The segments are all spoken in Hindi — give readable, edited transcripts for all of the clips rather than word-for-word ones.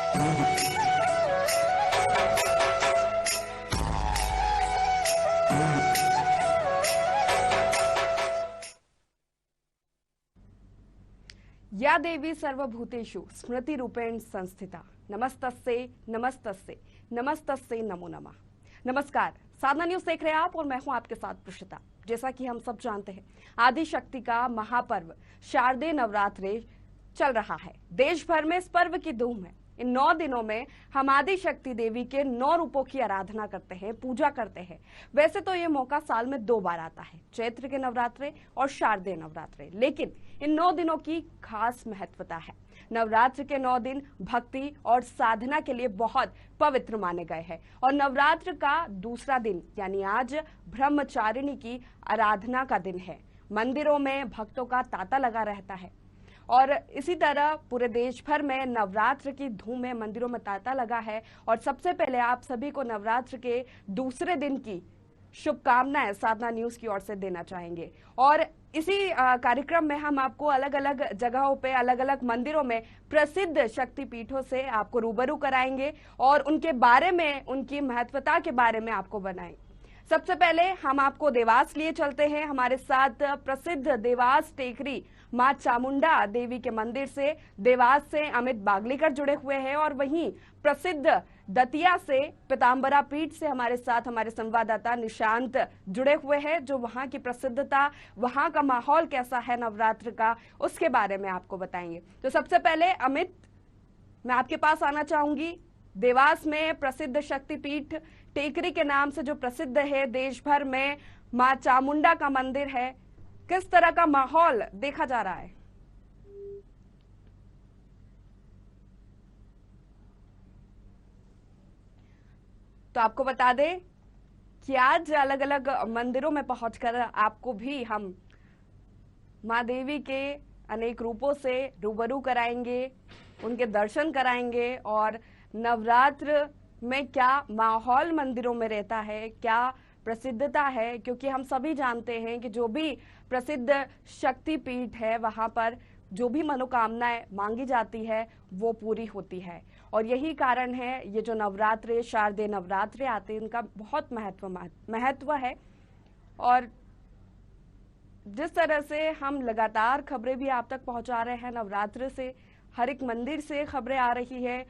या देवी सर्वभूतेषु स्मृति रूपेण संस्थिता नमस्तस्से नमस्तस्से नमस्तस्से नमो नमः। नमस्कार, साधना न्यूज देख रहे हैं आप और मैं हूं आपके साथ प्रशिता। जैसा कि हम सब जानते हैं, आदि शक्ति का महापर्व शारदीय नवरात्रि चल रहा है। देश भर में इस पर्व की धूम है। इन 9 दिनों में हम आदि शक्ति देवी के 9 रूपों की आराधना करते हैं, पूजा करते हैं। वैसे तो ये मौका साल में 2 बार आता है, चैत्र के नवरात्रे और शारदीय नवरात्रे, लेकिन इन 9 दिनों की खास महत्वता है। नवरात्र के 9 दिन भक्ति और साधना के लिए बहुत पवित्र माने गए हैं और नवरात्र का दूसरा दिन यानी आज ब्रह्मचारिणी की आराधना का दिन है। मंदिरों में भक्तों का तांता लगा रहता है और इसी तरह पूरे देश भर में नवरात्र की धूम में मंदिरों में तांता लगा है। और सबसे पहले आप सभी को नवरात्र के दूसरे दिन की शुभकामनाएं साधना न्यूज की ओर से देना चाहेंगे। और इसी कार्यक्रम में हम आपको अलग अलग जगहों पे, अलग अलग मंदिरों में प्रसिद्ध शक्तिपीठों से आपको रूबरू कराएंगे और उनके बारे में, उनकी महत्वता के बारे में आपको बनाएंगे। सबसे पहले हम आपको देवास लिए चलते हैं। हमारे साथ प्रसिद्ध देवास टेकरी मां चामुंडा देवी के मंदिर से देवास से अमित बागलीकर जुड़े हुए हैं और वहीं प्रसिद्ध दतिया से पीताम्बरा पीठ से हमारे साथ हमारे संवाददाता निशांत जुड़े हुए हैं, जो वहां की प्रसिद्धता, वहां का माहौल कैसा है नवरात्र का, उसके बारे में आपको बताएंगे। तो सबसे पहले अमित, मैं आपके पास आना चाहूंगी। देवास में प्रसिद्ध शक्तिपीठ टेकरी के नाम से जो प्रसिद्ध है, देश भर में मां चामुंडा का मंदिर है, किस तरह का माहौल देखा जा रहा है? तो आपको बता दें कि आज अलग अलग मंदिरों में पहुंचकर आपको भी हम मां देवी के अनेक रूपों से रूबरू कराएंगे, उनके दर्शन कराएंगे और नवरात्र में क्या माहौल मंदिरों में रहता है, क्या प्रसिद्धता है, क्योंकि हम सभी जानते हैं कि जो भी प्रसिद्ध शक्तिपीठ है वहां पर जो भी मनोकामनाएं मांगी जाती है वो पूरी होती है। और यही कारण है ये जो नवरात्रे, शारदीय नवरात्रे आते हैं, इनका बहुत महत्व है। और जिस तरह से हम लगातार खबरें भी आप तक पहुंचा रहे हैं, नवरात्र से हर एक मंदिर से खबरें आ रही है,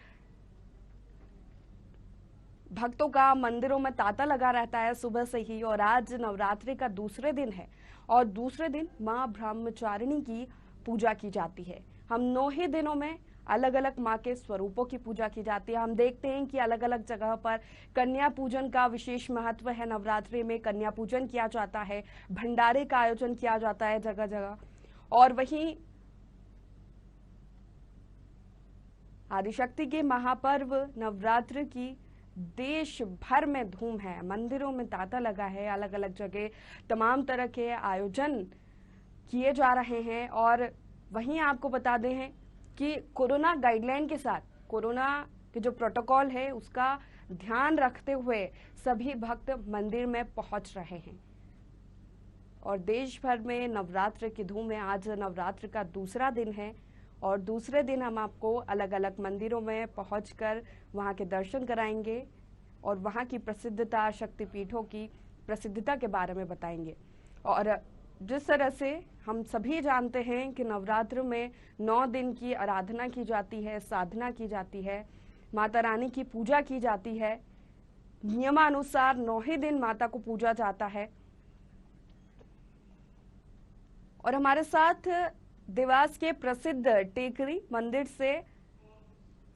भक्तों का मंदिरों में तांता लगा रहता है सुबह से ही। और आज नवरात्रि का दूसरे दिन है और दूसरे दिन मां ब्रह्मचारिणी की पूजा की जाती है। हम 9 ही दिनों में अलग अलग मां के स्वरूपों की पूजा की जाती है। हम देखते हैं कि अलग अलग जगह पर कन्या पूजन का विशेष महत्व है। नवरात्रि में कन्या पूजन किया जाता है, भंडारे का आयोजन किया जाता है जगह जगह। और वहीं आदिशक्ति के महापर्व नवरात्र की देश भर में धूम है। मंदिरों में तांता लगा है, अलग अलग जगह तमाम तरह के आयोजन किए जा रहे हैं। और वहीं आपको बता दें हैं कि कोरोना गाइडलाइन के साथ, कोरोना के जो प्रोटोकॉल है उसका ध्यान रखते हुए सभी भक्त मंदिर में पहुंच रहे हैं। और देश भर में नवरात्र की धूम है। आज नवरात्र का दूसरा दिन है और दूसरे दिन हम आपको अलग अलग मंदिरों में पहुंचकर वहां के दर्शन कराएंगे और वहां की प्रसिद्धता, शक्तिपीठों की प्रसिद्धता के बारे में बताएंगे। और जिस तरह से हम सभी जानते हैं कि नवरात्र में 9 दिन की आराधना की जाती है, साधना की जाती है, माता रानी की पूजा की जाती है। नियमानुसार 9 ही दिन माता को पूजा जाता है। और हमारे साथ देवास के प्रसिद्ध टेकरी मंदिर से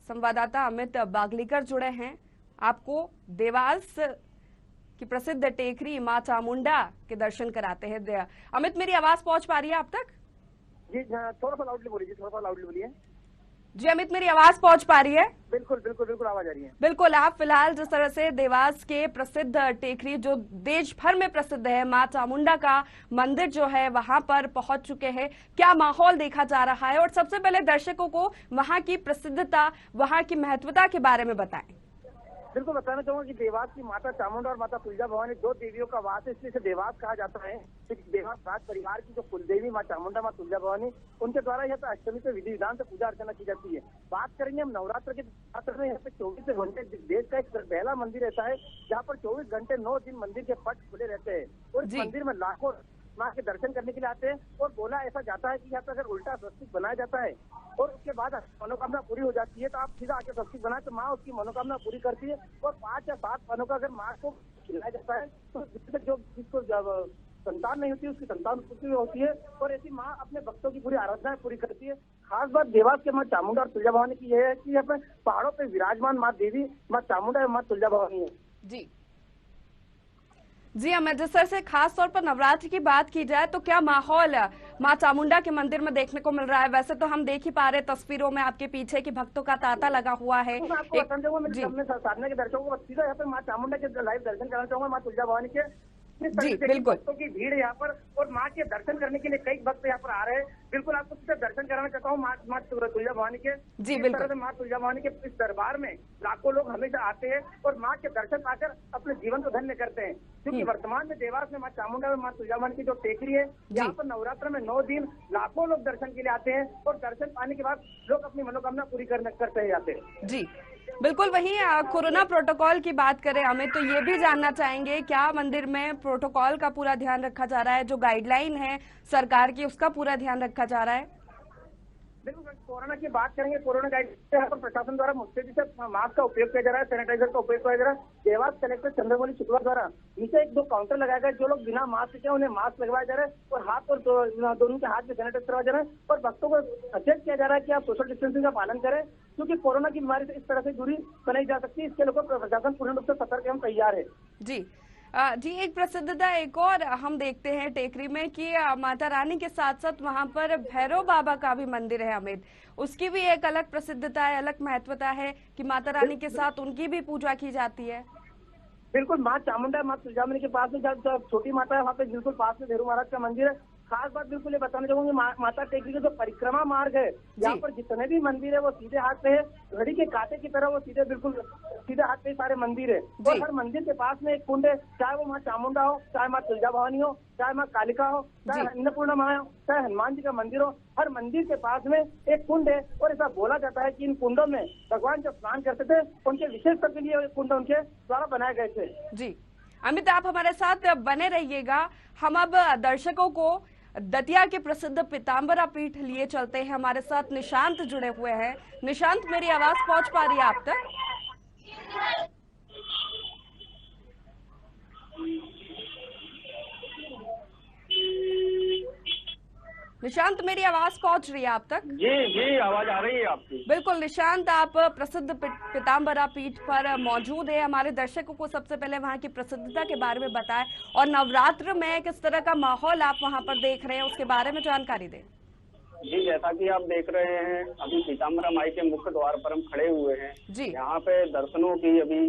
संवाददाता अमित बागलीकर जुड़े हैं। आपको देवास की प्रसिद्ध टेकरी मां चामुंडा के दर्शन कराते हैं। अमित, मेरी आवाज पहुंच पा रही है आप तक? जी थोड़ा सा लाउडली बोलिए, थोड़ा सा लाउडली बोलिए। जी अमित, मेरी आवाज पहुंच पा रही है? बिल्कुल बिल्कुल बिल्कुल आवाज आ रही है। बिल्कुल। आप फिलहाल जिस तरह से देवास के प्रसिद्ध टेकरी, जो देश भर में प्रसिद्ध है, मां चामुंडा का मंदिर जो है, वहां पर पहुंच चुके हैं, क्या माहौल देखा जा रहा है? और सबसे पहले दर्शकों को वहां की प्रसिद्धता, वहां की महत्वता के बारे में बताएं। बिल्कुल बताना चाहूंगा कि देवास की माता चामुंडा और माता तुलजा भवानी दो देवियों का वास है, इसलिए इसे देवास कहा जाता है। देवास राज परिवार की जो कुलदेवी माँ चामुंडा माँ तुलजा भवानी, उनके द्वारा यहाँ पे अष्टमी से विधि विधान से पूजा अर्चना की जाती है। बात करेंगे हम नवरात्र के, नवरात्र में यहाँ पे 24 घंटे देश का एक पहला मंदिर रहता है जहाँ पर 24 घंटे 9 दिन मंदिर के पट खुले रहते हैं और इस मंदिर में लाखों माँ के दर्शन करने के लिए आते हैं। और बोला ऐसा जाता है कि यहाँ पे अगर उल्टा स्वस्तिक बनाया जाता है और उसके बाद मनोकामना पूरी हो जाती है, तो आप सीधा आके स्वस्तिक बनाए तो माँ उसकी मनोकामना पूरी करती है। और 5 या 7 पनों का अगर माँ को खिलाया जाता है तो जिसको संतान नहीं होती उसकी संतान उत्पत्ति होती है और ऐसी माँ अपने भक्तों की पूरी आराधना पूरी करती है। खास बात देवास के माँ चामुंडा और तुलजा भवानी की यह है कि यहाँ पे पहाड़ों पे विराजमान माँ देवी माँ चामुंडा और माँ तुलजा भवानी है। जी अमर सर से खास तौर पर नवरात्र की बात की जाए तो क्या माहौल माँ चामुंडा के मंदिर में देखने को मिल रहा है? वैसे तो हम देख ही पा रहे तस्वीरों में आपके पीछे की भक्तों का तांता लगा हुआ है। साधना के दर्शकों को सीधा यहाँ पे माँ चामुंडा के लाइव दर्शन कराना चाहूंगा, माँ तुलजा भवानी के। जी बिल्कुल, भक्तों की भीड़ यहाँ पर और माँ के दर्शन करने के लिए कई भक्त यहाँ पर आ रहे हैं। बिल्कुल आपको सीधे दर्शन कराना चाहता हूँ माँ तुलजा भवानी के। जी बिल्कुल, माँ तुलजा भवानी के इस दरबार में लाखों लोग हमेशा आते हैं और माँ के दर्शन पाकर अपने जीवन को धन्य करते हैं। क्योंकि वर्तमान में देवास में माँ चामुंडा और माँ तुलजा भवानी की जो टेकरी है, यहाँ पर नवरात्र में 9 दिन लाखों लोग दर्शन के लिए आते हैं और दर्शन पाने के बाद लोग अपनी मनोकामना पूरी करते हैं जाते हैं। जी बिल्कुल। वहीं कोरोना प्रोटोकॉल की बात करें हमें तो ये भी जानना चाहेंगे क्या मंदिर में प्रोटोकॉल का पूरा ध्यान रखा जा रहा है, जो गाइडलाइन है सरकार की उसका पूरा ध्यान रखा जा रहा है? बिल्कुल, कोरोना की बात करेंगे। कोरोना गाइडलाइन यहाँ पर प्रशासन द्वारा मुस्तैदी से मास्क का उपयोग किया जा रहा है, सैनिटाइजर का उपयोग किया जा रहा है। देवास कलेक्टर चंद्रमौली शुक्ला द्वारा नीचे 1-2 काउंटर लगाए गए, जो लोग बिना मास्क के उन्हें मास्क लगवाया जा रहा है और हाथ और दोनों के हाथ में सैनिटाइज करवाया जा रहा है और भक्तों को सचेत किया जा रहा है कि आप सोशल डिस्टेंसिंग का पालन करें, क्योंकि कोरोना की बीमारी से इस तरह से दूरी बनाई जा सकती है। इसके लिए प्रशासन पूर्ण रूप से सतर्क एवं तैयार है। जी एक प्रसिद्धता एक और हम देखते हैं टेकरी में कि माता रानी के साथ साथ वहां पर भैरव बाबा का भी मंदिर है अमित, उसकी भी एक अलग प्रसिद्धता है, अलग महत्वता है कि माता रानी के साथ उनकी भी पूजा की जाती है। बिल्कुल, माँ चामुंडा माँ तुलजा भवानी के पास में जब छोटी माता है वहाँ पे बिल्कुल पास में भैरव महाराज का मंदिर है। खास बात बिल्कुल ये बताना चाहूंगी, माता टेकरी का जो परिक्रमा मार्ग है, यहाँ पर जितने भी मंदिर है वो सीधे हाथ पे है, घड़ी के कांटे की तरह वो सीधे हाथ पे सारे मंदिर है। और हर मंदिर के पास में एक कुंड है, चाहे वो माँ चामुंडा हो, चाहे माँ तुलजा भवानी हो, चाहे माँ कालिका हो, चाहे अन्नपूर्णा माँ हो, चाहे हनुमान जी का मंदिर हो, हर मंदिर के पास में एक कुंड है। और ऐसा बोला जाता है कि इन कुंडों में भगवान जब स्नान करते थे उनके विशेषता के लिए कुंड उनके द्वारा बनाए गए थे। जी अमित, आप हमारे साथ बने रहिएगा। हम अब दर्शकों को दतिया के प्रसिद्ध पीताम्बरा पीठ लिए चलते हैं। हमारे साथ निशांत जुड़े हुए हैं। निशांत, मेरी आवाज पहुंच पा रही है आप तक? निशांत, मेरी आवाज पहुंच रही है आप तक? जी आवाज आ रही है आपकी। बिल्कुल निशांत, आप प्रसिद्ध पीताम्बरा पीठ पर मौजूद है। हमारे दर्शकों को सबसे पहले वहां की प्रसिद्धता के बारे में बताएं और नवरात्र में किस तरह का माहौल आप वहां पर देख रहे हैं उसके बारे में जानकारी दें। जी, जैसा कि आप देख रहे हैं अभी पीताम्बरा माई के मुख्य द्वार पर हम खड़े हुए हैं। जी, यहाँ पे दर्शनों की अभी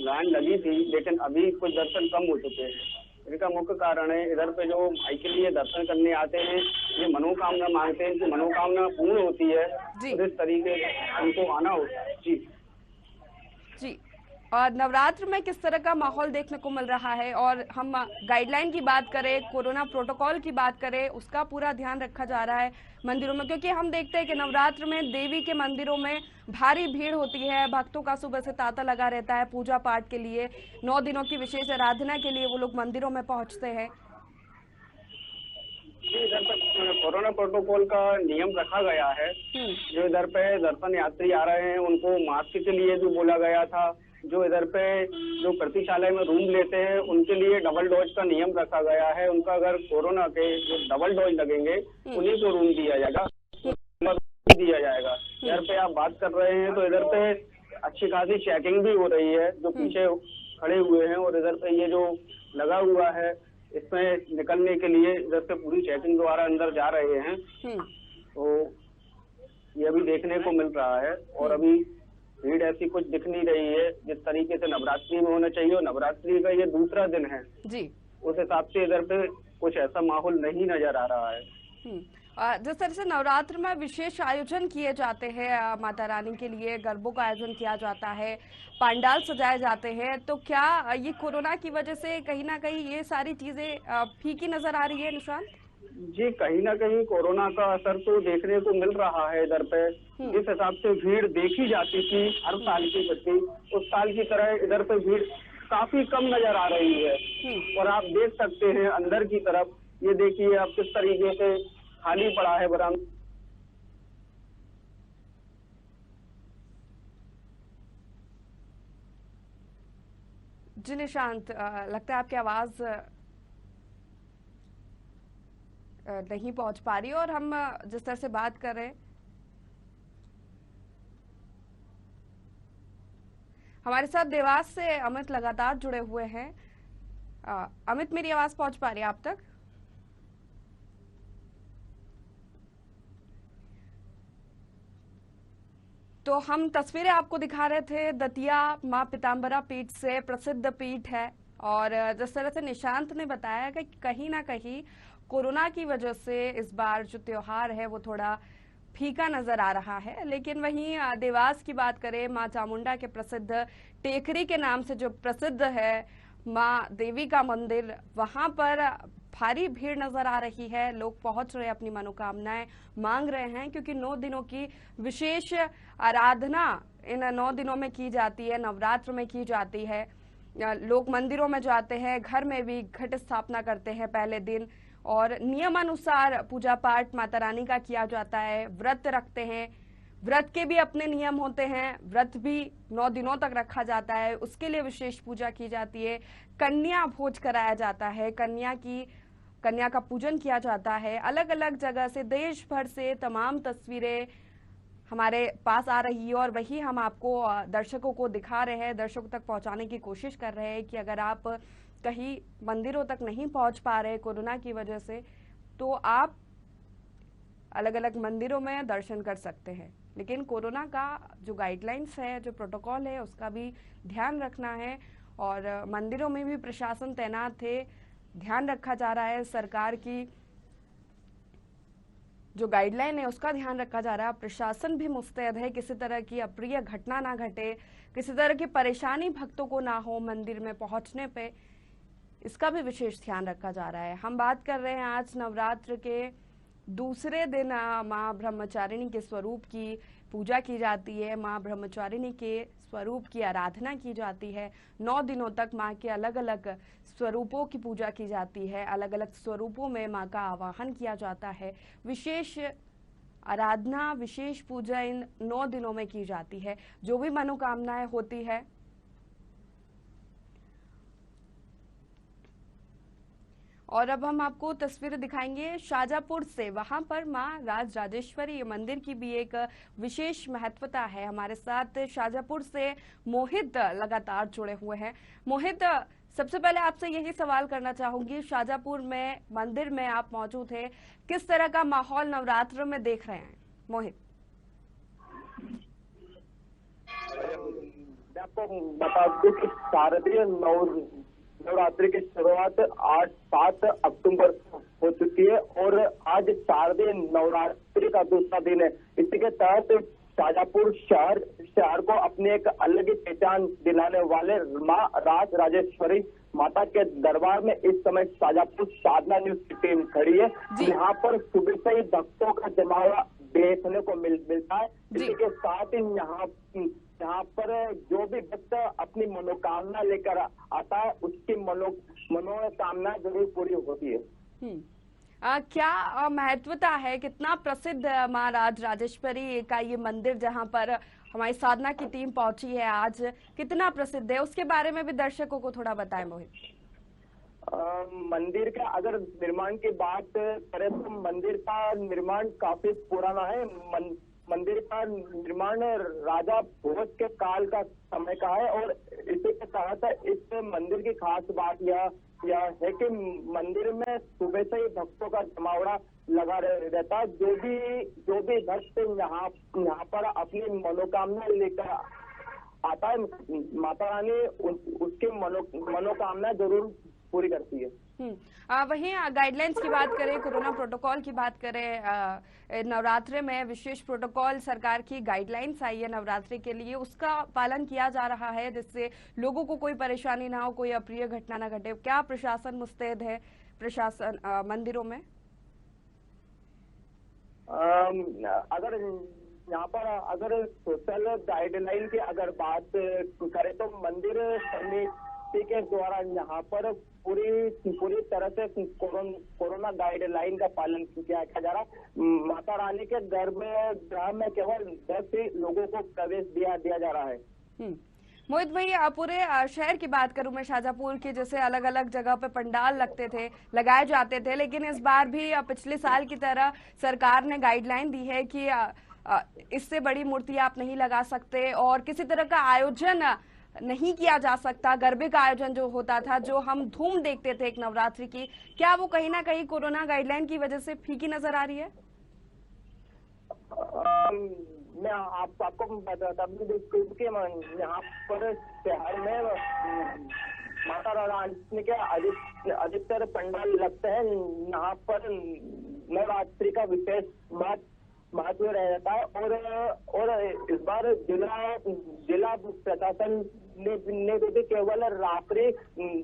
लाइन लगी थी, लेकिन अभी कुछ दर्शन कम हो चुके हैं। इनका मुख्य कारण है इधर पे जो माई के लिए दर्शन करने आते हैं, ये मनोकामना मांगते हैं कि मनोकामना पूर्ण होती है, तो इस तरीके से उनको आना होता है। जी और नवरात्र में किस तरह का माहौल देखने को मिल रहा है? और हम गाइडलाइन की बात करें, कोरोना प्रोटोकॉल की बात करें, उसका पूरा ध्यान रखा जा रहा है मंदिरों में, क्योंकि हम देखते हैं कि नवरात्र में देवी के मंदिरों में भारी भीड़ होती है, भक्तों का सुबह से तांता लगा रहता है पूजा पाठ के लिए, 9 दिनों की विशेष आराधना के लिए वो लोग मंदिरों में पहुंचते हैं। इधर पर कोरोना प्रोटोकॉल का नियम रखा गया है। जो इधर पे दर्शन यात्री आ रहे हैं उनको मास्क के लिए भी बोला गया था। जो इधर पे जो प्रतिशालय में रूम लेते हैं उनके लिए डबल डोज का नियम रखा गया है। उनका अगर कोरोना के जो डबल डोज लगेंगे उन्हीं को रूम दिया जाएगा। इधर पे आप बात कर रहे हैं तो इधर पे अच्छी खासी चेकिंग भी हो रही है। जो पीछे खड़े हुए हैं और इधर पे ये जो लगा हुआ है इसमें निकलने के लिए इधर से पूरी चेकिंग द्वारा अंदर जा रहे हैं। तो ये अभी देखने को मिल रहा है और अभी भीड़ ऐसी कुछ दिख नहीं रही है जिस तरीके से नवरात्रि में होना चाहिए। और नवरात्रि का ये दूसरा दिन है जी, उस हिसाब से इधर पे कुछ ऐसा माहौल नहीं नजर आ रहा है। जिस तरह से नवरात्र में विशेष आयोजन किए जाते हैं, माता रानी के लिए गरबों का आयोजन किया जाता है, पंडाल सजाए जाते हैं, तो क्या ये कोरोना की वजह से कहीं ना कहीं ये सारी चीजें फीकी नजर आ रही है निशांत? जी, कहीं ना कहीं कोरोना का असर तो देखने को मिल रहा है इधर पे। जिस हिसाब से भीड़ देखी जाती थी हर साल की प्रति, उस साल की तरह इधर पे भीड़ काफी कम नजर आ रही है। और आप देख सकते हैं अंदर की तरफ, ये देखिए आप किस तरीके से खाली पड़ा है बरामदा। जी निशांत, लगता है आपकी आवाज नहीं पहुंच पा रही, और हम जिस तरह से बात कर रहे हैं, हमारे साथ देवास से अमित लगातार जुड़े हुए हैं। अमित, मेरी आवाज पहुंच पा रही है आप तक? तो हम तस्वीरें आपको दिखा रहे थे दतिया मां पीताम्बरा पीठ से, प्रसिद्ध पीठ है, और जिस तरह से निशांत ने बताया कि कहीं ना कहीं कोरोना की वजह से इस बार जो त्योहार है वो थोड़ा फीका नजर आ रहा है। लेकिन वहीं देवास की बात करें, मां चामुंडा के प्रसिद्ध टेकरी के नाम से जो प्रसिद्ध है मां देवी का मंदिर, वहां पर भारी भीड़ नजर आ रही है। लोग पहुंच रहे हैं, अपनी मनोकामनाएं मांग रहे हैं, क्योंकि 9 दिनों की विशेष आराधना इन 9 दिनों में की जाती है, नवरात्र में की जाती है। लोग मंदिरों में जाते हैं, घर में भी घट स्थापना करते हैं पहले दिन, और नियमानुसार पूजा पाठ माता रानी का किया जाता है, व्रत रखते हैं। व्रत के भी अपने नियम होते हैं, व्रत भी 9 दिनों तक रखा जाता है, उसके लिए विशेष पूजा की जाती है, कन्या भोज कराया जाता है, कन्या का पूजन किया जाता है। अलग अलग जगह से, देश भर से तमाम तस्वीरें हमारे पास आ रही है, और वही हम आपको दर्शकों को दिखा रहे हैं, दर्शकों तक पहुंचाने की कोशिश कर रहे हैं कि अगर आप कहीं मंदिरों तक नहीं पहुंच पा रहे कोरोना की वजह से, तो आप अलग अलग मंदिरों में दर्शन कर सकते हैं। लेकिन कोरोना का जो गाइडलाइंस है, जो प्रोटोकॉल है, उसका भी ध्यान रखना है, और मंदिरों में भी प्रशासन तैनात है, ध्यान रखा जा रहा है, सरकार की जो गाइडलाइन है उसका ध्यान रखा जा रहा है। प्रशासन भी मुस्तैद है, किसी तरह की अप्रिय घटना ना घटे, किसी तरह की परेशानी भक्तों को ना हो मंदिर में पहुंचने पे, इसका भी विशेष ध्यान रखा जा रहा है। हम बात कर रहे हैं आज नवरात्र के दूसरे दिन मां ब्रह्मचारिणी के स्वरूप की पूजा की जाती है, मां ब्रह्मचारिणी के स्वरूप की आराधना की जाती है। 9 दिनों तक मां के अलग अलग स्वरूपों की पूजा की जाती है, अलग अलग स्वरूपों में मां का आवाहन किया जाता है। विशेष आराधना, विशेष पूजा इन 9 दिनों में की जाती है, जो भी मनोकामनाएं होती है। और अब हम आपको तस्वीरें दिखाएंगे शाजापुर से, वहां पर मां राज राजेश्वरी मंदिर की भी एक विशेष महत्वता है। हमारे साथ शाजापुर से मोहित लगातार जुड़े हुए हैं। मोहित, सबसे पहले आपसे यही सवाल करना चाहूंगी, शाजापुर में मंदिर में आप मौजूद हैं, किस तरह का माहौल नवरात्र में देख रहे हैं? मोहित, मैं आपको बता दूं कि शारदीय नवरात्रि की शुरुआत आज 7 अक्टूबर हो चुकी है, और आज शारदीय नवरात्रि का दूसरा दिन है। इसी के तहत शाजापुर शहर को अपनी एक अलग ही पहचान दिलाने वाले मां राज राजेश्वरी माता के दरबार में इस समय शाजापुर साधना न्यूज की टीम खड़ी है। यहाँ पर सुबह से ही भक्तों का जमावड़ा देखने को मिलता है। इसी के साथ ही यहाँ पर जो भी भक्त अपनी मनोकामना लेकर आता है, उसकी मनोकामना जरूर पूरी होती है। क्या महत्वता है, कितना प्रसिद्ध मां राज राजेश्वरी का ये मंदिर जहां पर हमारी साधना की टीम पहुंची है आज, कितना प्रसिद्ध है, उसके बारे में भी दर्शकों को थोड़ा बताएं मोहित। मंदिर का अगर निर्माण की बात करें तो मंदिर का निर्माण काफी पुराना है। मंदिर का निर्माण राजा भोज के काल का समय का है, और इसी के तहत इस मंदिर की खास बात यह है कि मंदिर में सुबह से ही भक्तों का जमावड़ा लगा रहता है। जो भी भक्त यहाँ पर अपनी मनोकामना लेकर आता है, माता रानी उसकी मनोकामना जरूर पूरी करती है। वहीं गाइडलाइंस की बात करें, कोरोना प्रोटोकॉल की बात करें, नवरात्रि में विशेष प्रोटोकॉल सरकार की गाइडलाइंस आई है नवरात्रि के लिए, उसका पालन किया जा रहा है जिससे लोगों को कोई परेशानी ना हो, कोई अप्रिय घटना ना घटे। क्या प्रशासन मुस्तैद है प्रशासन मंदिरों में? अगर यहाँ पर अगर सोशल गाइडलाइन की अगर बात करें तो मंदिर समिति के द्वारा यहाँ पर पूरी तरह से कोरोना गाइडलाइन का पालन किया जा रहा है। माता रानी के गर्भगृह में केवल 10 ही लोगों को प्रवेश दिया जा रहा है। मोहित भाई, पूरे शहर की बात करूं मैं, शाजापुर की जैसे अलग अलग जगह पे पंडाल लगते थे, लगाए जाते थे, लेकिन इस बार भी पिछले साल की तरह सरकार ने गाइडलाइन दी है कि इससे बड़ी मूर्ति आप नहीं लगा सकते और किसी तरह का आयोजन नहीं किया जा सकता। गरबे का आयोजन जो होता था, जो हम धूम देखते थे एक नवरात्रि की, क्या वो कहीं ना कहीं कोरोना गाइडलाइन की वजह से फीकी नजर आ रही है? मैं आपको बताता कि यहाँ पर शहर में माता रानी के अधिकतर पंडाल लगते हैं। यहाँ पर नवरात्रि का विशेष महत्व रहता है और इस बार जिला प्रशासन ने भी केवल रात्रि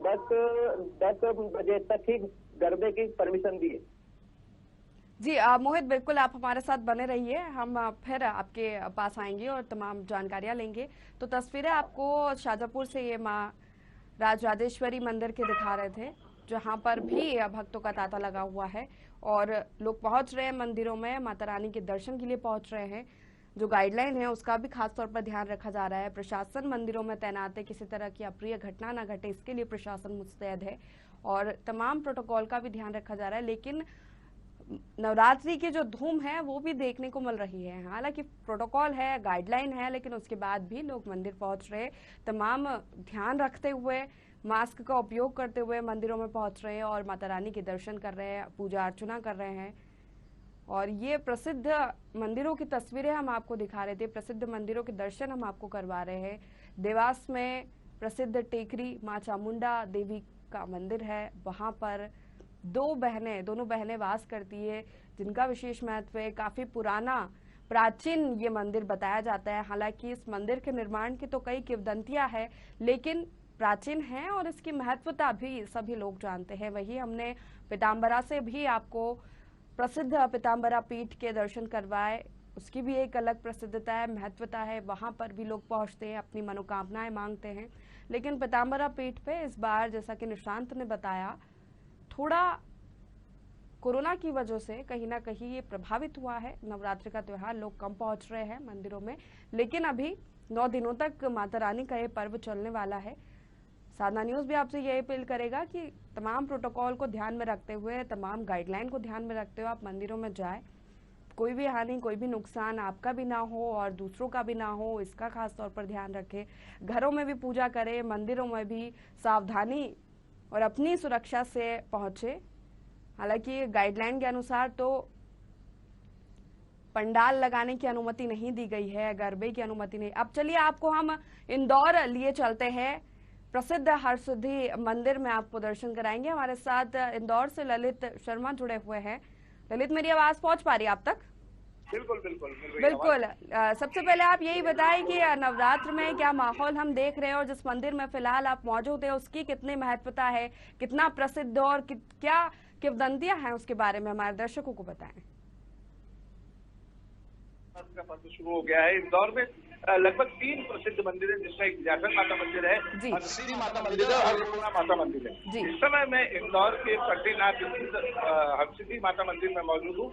10 बजे तक ही गरबे की परमिशन दी है। जी मोहित, बिल्कुल आप हमारे साथ बने रहिए, हम फिर आपके पास आएंगे और तमाम जानकारियां लेंगे। तो तस्वीरें आपको शाजापुर से ये माँ राजराजेश्वरी मंदिर के दिखा रहे थे, जहां पर भी भक्तों का तांता लगा हुआ है और लोग पहुंच रहे हैं मंदिरों में, माता रानी के दर्शन के लिए पहुंच रहे हैं। जो गाइडलाइन है उसका भी खास तौर पर ध्यान रखा जा रहा है। प्रशासन मंदिरों में तैनात है, किसी तरह की अप्रिय घटना न घटे इसके लिए प्रशासन मुस्तैद है और तमाम प्रोटोकॉल का भी ध्यान रखा जा रहा है। लेकिन नवरात्रि की जो धूम है वो भी देखने को मिल रही है। हालांकि प्रोटोकॉल है, गाइडलाइन है, लेकिन उसके बाद भी लोग मंदिर पहुंच रहे, तमाम ध्यान रखते हुए, मास्क का उपयोग करते हुए मंदिरों में पहुंच रहे हैं और माता रानी के दर्शन कर रहे हैं, पूजा अर्चना कर रहे हैं। और ये प्रसिद्ध मंदिरों की तस्वीरें हम आपको दिखा रहे थे, प्रसिद्ध मंदिरों के दर्शन हम आपको करवा रहे हैं। देवास में प्रसिद्ध टेकरी माँ चामुंडा देवी का मंदिर है, वहां पर दोनों बहनें वास करती है, जिनका विशेष महत्व है। काफी पुराना प्राचीन ये मंदिर बताया जाता है। हालांकि इस मंदिर के निर्माण की तो कई किंवदंतियां हैं, लेकिन प्राचीन है और इसकी महत्वता भी सभी लोग जानते हैं। वही हमने पीताम्बरा से भी आपको प्रसिद्ध पीताम्बरा पीठ के दर्शन करवाए, उसकी भी एक अलग प्रसिद्धता है, महत्वता है। वहां पर भी लोग पहुंचते हैं, अपनी मनोकामनाएं मांगते हैं। लेकिन पीताम्बरा पीठ पे इस बार, जैसा कि निशांत ने बताया, थोड़ा कोरोना की वजह से कहीं ना कहीं ये प्रभावित हुआ है। नवरात्रि का त्योहार, लोग कम पहुंच रहे हैं मंदिरों में, लेकिन अभी 9 दिनों तक माता रानी का ये पर्व चलने वाला है। साधना न्यूज भी आपसे यही अपील करेगा कि तमाम प्रोटोकॉल को ध्यान में रखते हुए, तमाम गाइडलाइन को ध्यान में रखते हुए आप मंदिरों में जाएं। कोई भी हानि, कोई भी नुकसान आपका भी ना हो और दूसरों का भी ना हो, इसका खास तौर पर ध्यान रखें। घरों में भी पूजा करें, मंदिरों में भी सावधानी और अपनी सुरक्षा से पहुंचे। हालांकि गाइडलाइन के अनुसार तो पंडाल लगाने की अनुमति नहीं दी गई है, गरबे की अनुमति नहीं। अब चलिए आपको हम इंदौर लिए चलते हैं, प्रसिद्ध हरसिद्धि मंदिर में आपको दर्शन कराएंगे। हमारे साथ इंदौर से ललित शर्मा जुड़े हुए हैं। ललित, मेरी आवाज पहुंच पा रही है आप तक? बिल्कुल। सबसे पहले आप यही बताएं कि नवरात्र में क्या माहौल हम देख रहे हैं और जिस मंदिर में फिलहाल आप मौजूद हैं उसकी कितनी महत्वता है, कितना प्रसिद्ध और क्या किंवदंतियां हैं, उसके बारे में हमारे दर्शकों को बताएं। का पर्व शुरू हो गया है। इंदौर में लगभग 3 प्रसिद्ध मंदिर है, जिसमें एक जागर माता मंदिर है, हरसिद्धि माता मंदिर है और अन्नपूर्णा माता मंदिर है। इस समय मैं इंदौर के पंडीनाथ हरसिद्धि माता मंदिर में मौजूद हूँ।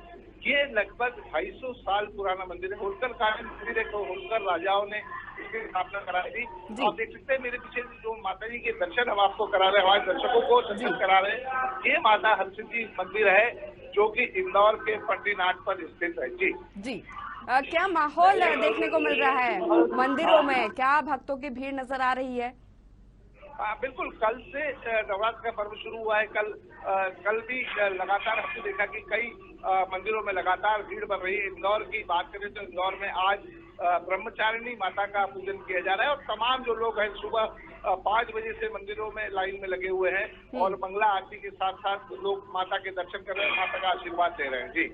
ये लगभग 250 साल पुराना मंदिर है। होलकर कालीन मंदिर है, तो होलकर राजाओं ने इसकी स्थापना कराई थी। आप देख सकते हैं मेरे पीछे जो माता जी के दर्शन हम आपको करा रहे हैं, हमारे दर्शकों को दर्शन करा रहे हैं। ये माता हरसिद्धि मंदिर है जो कि इंदौर के पंडीनाथ पर स्थित है। जी क्या माहौल देखने को मिल रहा है मंदिरों में? क्या भक्तों की भीड़ नजर आ रही है? बिल्कुल, कल से नवरात्र का पर्व शुरू हुआ है। कल भी लगातार हमने देखा कि कई मंदिरों में लगातार भीड़ बढ़ रही है। इंदौर की बात करें तो इंदौर में आज ब्रह्मचारिणी माता का पूजन किया जा रहा है और तमाम जो लोग हैं सुबह 5 बजे से मंदिरों में लाइन में लगे हुए हैं और मंगला आरती के साथ साथ लोग माता के दर्शन कर रहे हैं, माता का आशीर्वाद दे रहे हैं। जी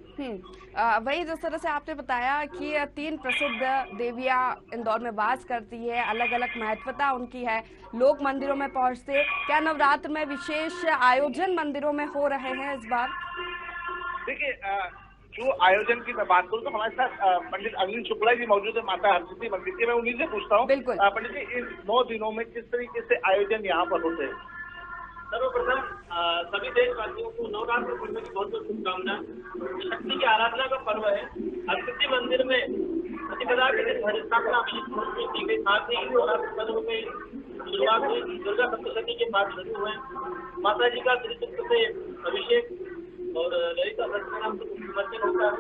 वही जिस तरह से आपने बताया कि 3 प्रसिद्ध देवियां इंदौर में वास करती है, अलग अलग महत्वता उनकी है, लोग मंदिरों में पहुंचते। क्या नवरात्र में विशेष आयोजन मंदिरों में हो रहे हैं इस बार? देखिए, जो आयोजन की मैं बात करूं तो हमारे साथ पंडित अनिल शुक्ला जी मौजूद है माता हरसिद्धि मंदिर के। मैं उन्हीं से पूछता हूँ पंडित जी, इन 9 दिनों में किस तरीके से आयोजन यहाँ पर होते हैं? सर्वप्रथम सभी देशवासियों को नवरात्र पर्व की बहुत बहुत शुभकामना। शक्ति की आराधना का पर्व है। हरसिद्धि मंदिर में प्रतिपदा के दिन घटस्थापना की गई, साथ ही नवरात्र पर्व में शुरुआत हुई, दुर्गा सप्तशती के बाद शुरू हुए। माता जी का त्रिशक्ति से अभिषेक और ललिता सहस्त्रनाम से समर्पण होता है।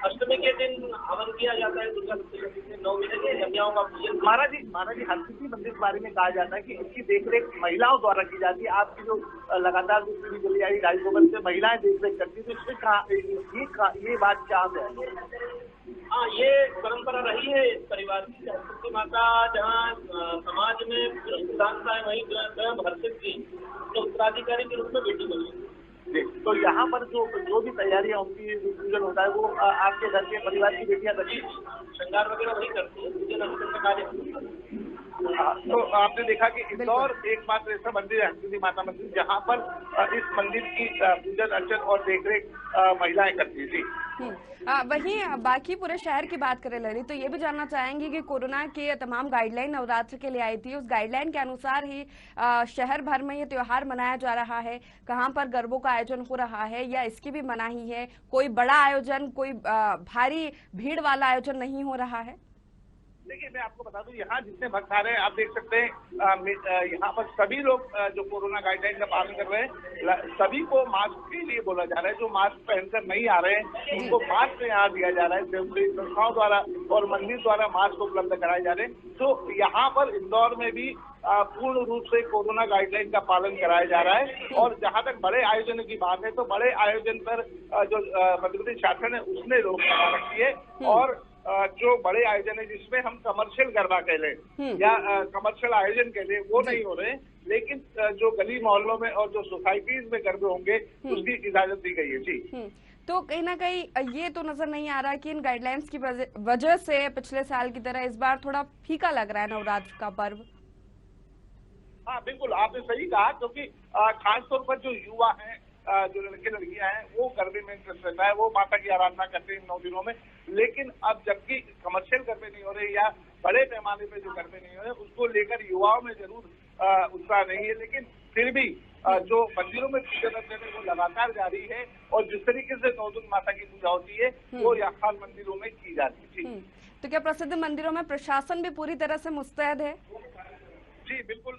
अष्टमी के दिन हवन किया जाता है दुर्गा सप्तशती से 9 महीने के कन्याओं का पूजन। महाराज जी हरसिद्धि मंदिर के बारे में कहा जाता है कि इसकी देखरेख महिलाओं द्वारा की जाती है। आपकी जो लगातार जो पीढ़ी चली आई 250 वर्ष से महिलाएं देखरेख करती है, तो इसमें ये बात क्या है? हाँ, ये परंपरा रही है इस परिवार की। हरसिद्धि माता जहाँ समाज में पुरुष प्रधानता है, वहीं स्वयं हरसिद्धि तो उत्तराधिकारी के रूप में बेटी बनी। तो यहाँ पर जो भी तैयारियां उनकी पूजन होता है वो आपके घर के परिवार की बेटियां करती है, श्रृंगार वगैरह वही करती है, पूजन अर्चन का कार्य। तो आपने देखा कि इंदौर एकमात्र ऐसा मंदिर है हरसिद्धि माता मंदिर जहाँ पर इस मंदिर की पूजन अर्चन और देखरेख महिलाएं करती थी। वहीं बाकी पूरे शहर की बात करें ललित, तो ये भी जानना चाहेंगे कि कोरोना के तमाम गाइडलाइन नवरात्र के लिए आई थी, उस गाइडलाइन के अनुसार ही शहर भर में ये त्योहार मनाया जा रहा है। कहाँ पर गरबों का आयोजन हो रहा है या इसकी भी मनाही है? कोई बड़ा आयोजन, कोई भारी भीड़ वाला आयोजन नहीं हो रहा है? देखिए, मैं आपको बता दूं, यहाँ जितने भक्त आ रहे हैं आप देख सकते हैं, यहाँ पर सभी लोग जो कोरोना गाइडलाइन का पालन कर रहे हैं, सभी को मास्क के लिए बोला जा रहा है। जो मास्क पहनकर नहीं आ रहे हैं उनको मास्क यहाँ दिया जा रहा है, स्वयंसेवी संस्थाओं द्वारा और मंदिर द्वारा मास्क उपलब्ध कराए जा रहे हैं। तो यहाँ पर इंदौर में भी पूर्ण रूप से कोरोना गाइडलाइन का पालन कराया जा रहा है। और जहाँ तक बड़े आयोजन की बात है तो बड़े आयोजन पर जो मध्य प्रदेश शासन है उसने रोक लगा रखी है। और जो बड़े आयोजन है जिसमें हम कमर्शियल गरबा कह लें या कमर्शियल आयोजन कह लें वो नहीं हो रहे, लेकिन जो गली मोहल्लों में और जो सोसाइटीज में गरबे होंगे उसकी इजाजत दी गई है। जी, तो कहीं ना कहीं ये तो नजर नहीं आ रहा कि इन गाइडलाइंस की वजह से पिछले साल की तरह इस बार थोड़ा फीका लग रहा है नवरात्र का पर्व। हाँ बिल्कुल, आपने सही कहा, क्योंकि खासतौर पर जो युवा हैं, जो लड़के लड़कियां हैं, वो गरबे में इंटरेस्ट रहता है, वो माता की आराधना करते हैं इन 9 दिनों में। लेकिन अब जबकि कमर्शियल गरबे नहीं हो रहे या बड़े पैमाने पे जो गरबे नहीं हो रहे, उसको लेकर युवाओं में जरूर उत्साह नहीं है। लेकिन फिर भी जो मंदिरों में पूजन अर्चन है वो लगातार जारी है और जिस तरीके से 9 दिन माता की पूजा होती है वो यहाँ मंदिरों में की जाती है। तो क्या प्रसिद्ध मंदिरों में प्रशासन भी पूरी तरह से मुस्तैद है? जी बिल्कुल,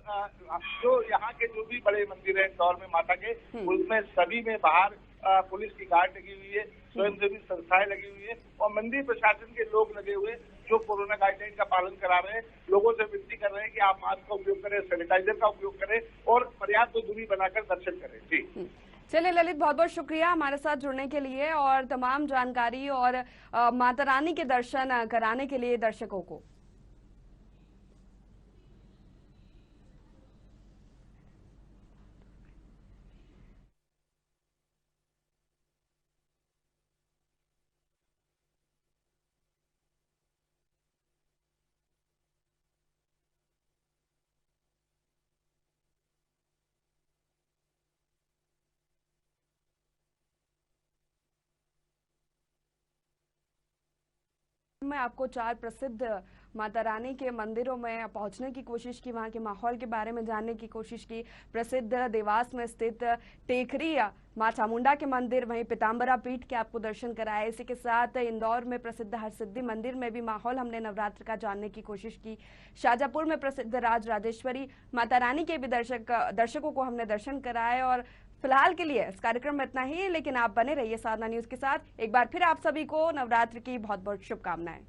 जो यहाँ के जो भी बड़े मंदिर है इंदौर में माता के, उसमें सभी में बाहर पुलिस की गार्ड लगी हुई है, स्वयंसेवी संस्थाएं लगी हुई है और मंदिर प्रशासन के लोग लगे हुए जो कोरोना गाइडलाइन का पालन करा रहे हैं। लोगों से विनती कर रहे हैं कि आप मास्क का उपयोग करें, सैनिटाइजर का उपयोग करें और पर्याप्त दूरी बनाकर दर्शन करें। जी चलिए ललित, बहुत बहुत शुक्रिया हमारे साथ जुड़ने के लिए और तमाम जानकारी और माता रानी के दर्शन कराने के लिए दर्शकों को। मैं आपको 4 प्रसिद्ध माता रानी के मंदिरों में पहुंचने की कोशिश की, वहां के माहौल के बारे में जानने की कोशिश की। प्रसिद्ध देवास में स्थित टेकरी मां चामुंडा के मंदिर, वहीं पीताम्बरा पीठ के आपको दर्शन कराए। इसी के साथ इंदौर में प्रसिद्ध हरसिद्धि मंदिर में भी माहौल हमने नवरात्र का जानने की कोशिश की। शाजापुर में प्रसिद्ध राजराजेश्वरी माता रानी के भी दर्शकों को हमने दर्शन कराए। और फिलहाल के लिए इस कार्यक्रम में इतना ही, लेकिन आप बने रहिए साधना न्यूज के साथ। एक बार फिर आप सभी को नवरात्र की बहुत बहुत शुभकामनाएं।